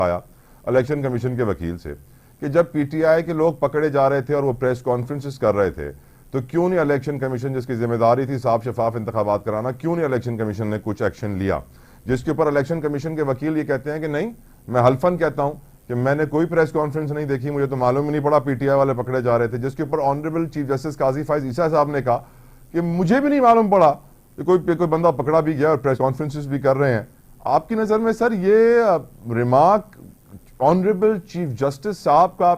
आया election commission के वकील से कि जब पीटीआई के लोग पकड़े जा रहे थे और वो प्रेस कॉन्फ्रेंसेस कर रहे थे, तो क्यों नहीं इलेक्शन कमीशन, जिसकी जिम्मेदारी थी साफ शफाफ इंतखाबात कराना, क्यों नहीं इलेक्शन कमीशन ने कुछ एक्शन लिया? जिसके ऊपर इलेक्शन कमीशन के वकील ये कहते हैं कि नहीं, मैं हल्फन कहता हूं कि मैंने कोई प्रेस कॉन्फ्रेंस नहीं देखी, मुझे तो मालूम ही नहीं पड़ा पीटीआई वाले पकड़े जा रहे थे। जिसके ऊपर ऑनरेबल चीफ जस्टिस काजी फाइज ईसा साहब ने कहा कि मुझे भी नहीं मालूम पड़ा कि कोई बंदा पकड़ा भी गया और प्रेस कॉन्फ्रेंसेस भी कर रहे हैं। आपकी नजर में सर ये रिमार्क ऑनरेबल चीफ जस्टिस साहब का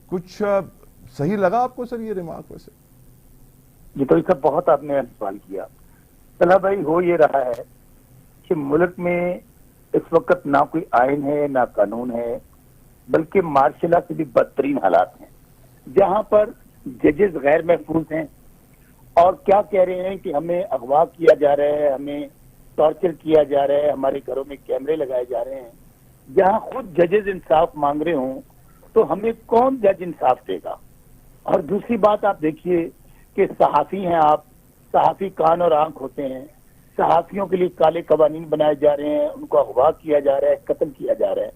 कुछ सही लगा आपको सर, ये रिमार्क? वैसे ये तो इसका बहुत आपने सवाल किया। चला भाई, हो ये रहा है कि मुल्क में इस वक्त ना कोई आइन है ना कानून है, बल्कि मार्शल लॉ से भी बदतरीन हालात हैं, जहां पर जजेस गैर महफूज हैं और क्या कह रहे हैं कि हमें अगवा किया जा रहा है, हमें टॉर्चर किया जा रहा है, हमारे घरों में कैमरे लगाए जा रहे हैं। जहां खुद जजेस इंसाफ मांग रहे हों तो हमें कौन जज इंसाफ देगा? और दूसरी बात आप देखिए कि सहाफी हैं आप, सहाफी कान और आंख होते हैं, सहाफियों के लिए काले कवानीन बनाए जा रहे हैं, उनको अगवा किया जा रहा है, कत्ल किया जा रहा है,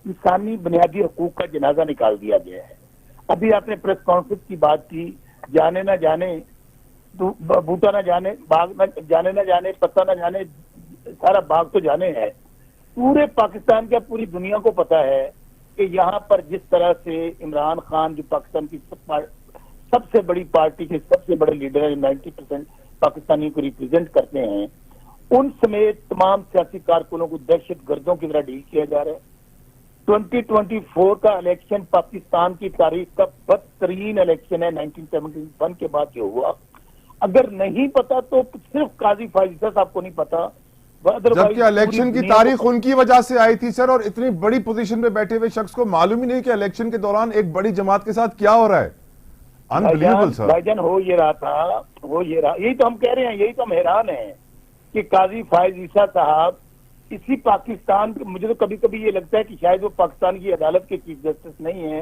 इंसानी बुनियादी हकूक का जनाजा निकाल दिया गया है। अभी आपने प्रेस कॉन्फ्रेंस की बात की, जाने ना जाने बूटा ना जाने, बाग ना जाने, ना जाने पत्ता ना जाने, सारा बाग तो जाने है। पूरे पाकिस्तान का, पूरी दुनिया को पता है कि यहाँ पर जिस तरह से इमरान खान, जो पाकिस्तान की सबसे बड़ी पार्टी के सबसे बड़े लीडर है, 90% पाकिस्तानियों को रिप्रेजेंट करते हैं, उन समेत तमाम सियासी कारकुनों को दहशत गर्दों की तरह डील किया जा रहा है। 2024 का इलेक्शन पाकिस्तान की तारीख का बदतरीन इलेक्शन है 1971 के बाद जो हुआ। अगर नहीं पता तो सिर्फ काजी फाइज साहब को नहीं पता, जबकि इलेक्शन की तारीख उनकी वजह से आई थी सर, और इतनी बड़ी पोजीशन पे बैठे हुए शख्स को मालूम ही नहीं कि इलेक्शन के दौरान एक बड़ी जमात के साथ क्या हो रहा है। Unbelievable sir. भाईजान, हो ये रहा था, हो ये रहा, यही तो हम कह रहे हैं, यही तो हम हैरान हैं कि काजी फाइज ईसा साहब इसी पाकिस्तान, मुझे तो कभी कभी ये लगता है कि शायद वो पाकिस्तान की अदालत के चीफ जस्टिस नहीं है,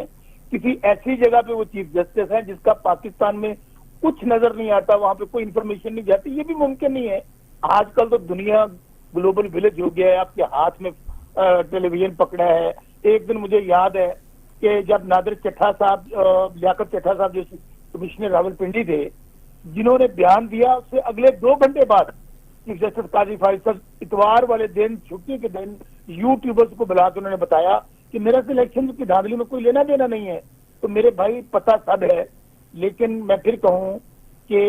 किसी ऐसी जगह पे वो चीफ जस्टिस है जिसका पाकिस्तान में कुछ नजर नहीं आता, वहां पे कोई इंफॉर्मेशन नहीं जाती। ये भी मुमकिन नहीं है। आजकल तो दुनिया ग्लोबल विलेज हो गया है, आपके हाथ में टेलीविजन पकड़ा है। एक दिन मुझे याद है कि जब नादिर चट्ठा साहब, लियाकत चट्ठा साहब जो कमिश्नर रावलपिंडी थे, जिन्होंने बयान दिया, उससे अगले 2 घंटे बाद चीफ जस्टिस काजी फाइज साहब इतवार वाले दिन, छुट्टी के दिन, यूट्यूबर्स को बुला के उन्होंने बताया कि मेरा सिलेक्शन की धांधली में कोई लेना देना नहीं है। तो मेरे भाई पता सब है, लेकिन मैं फिर कहूं कि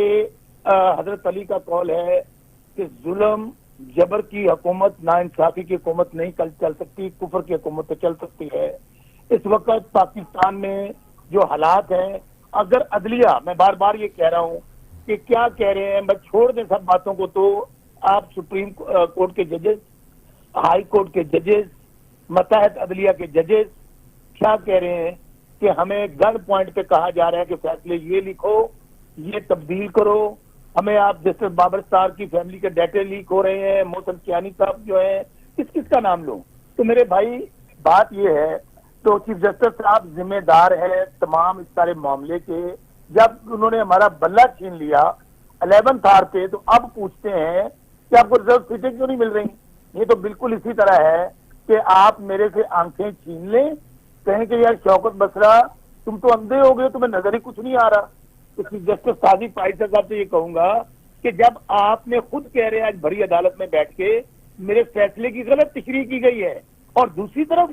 हजरत अली का कौल है कि जुल्म जबर की हुकूमत, नाइंसाफी की हुकूमत नहीं चल सकती, कुफर की हुकूमत तो चल सकती है। इस वक्त पाकिस्तान में जो हालात हैं, अगर अदलिया, मैं बार बार ये कह रहा हूं कि क्या कह रहे हैं, मैं छोड़ दें सब बातों को, तो आप सुप्रीम कोर्ट के जजेस, हाई कोर्ट के जजेस, मतहत अदलिया के जजेस क्या कह रहे हैं कि हमें गन पॉइंट पे कहा जा रहा है कि फैसले ये लिखो, ये तब्दील करो। हमें आप जस्टिस बाबर स्टार की फैमिली के डाटे लीक हो रहे हैं, मोहसिन कियानी साहब जो है, किसका नाम लूं? तो मेरे भाई बात ये है, तो चीफ जस्टिस साहब जिम्मेदार है तमाम इस सारे मामले के। जब उन्होंने हमारा बल्ला छीन लिया 11th आवर पे, तो अब पूछते हैं कि आपको रिजर्व सीटें क्यों नहीं मिल रही? ये तो बिल्कुल इसी तरह है कि आप मेरे से आंखें छीन लें, कहें कि यार शौकत बसरा तुम तो अंधे हो गए, तुम्हें नजर ही कुछ नहीं आ रहा। तो चीफ जस्टिस काजी फाइज साहब से ये कहूंगा कि जब आपने खुद कह रहे हैं आज भरी अदालत में बैठ के मेरे फैसले की गलत तशरीह की गई है, और दूसरी तरफ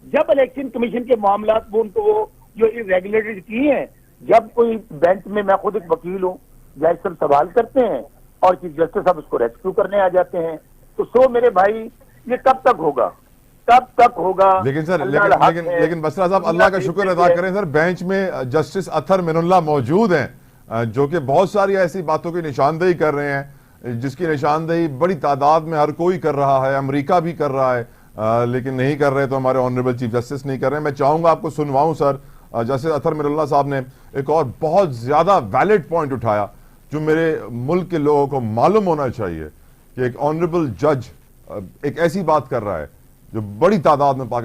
जब इलेक्शन कमीशन के मामला वो उनको जो इरेगुलेटरी की हैं, जब कोई बेंच में, मैं खुद एक वकील हूँ, जज सब सवाल करते हैं और चीफ जस्टिस साहब उसको रेस्क्यू करने आ जाते हैं, तो मेरे भाई ये कब तक होगा? कब तक होगा? लेकिन सर, लेकिन बसरा साहब, अल्लाह का शुक्र अदा करें सर, बेंच में जस्टिस अतहर मिनुल्लाह मौजूद हैं, जो कि बहुत सारी ऐसी बातों की निशानदेही कर रहे हैं, जिसकी निशानदेही बड़ी तादाद में हर कोई कर रहा है, अमेरिका भी कर रहा है, लेकिन नहीं कर रहे तो हमारे ऑनरेबल चीफ जस्टिस नहीं कर रहे हैं। मैं चाहूंगा आपको सुनवाऊं सर, जस्टिस अतहर मिनुल्लाह साहब ने एक और बहुत ज्यादा वैलिड पॉइंट उठाया, जो मेरे मुल्क के लोगों को मालूम होना चाहिए कि एक ऑनरेबल जज एक ऐसी बात कर रहा है जो बड़ी तादाद में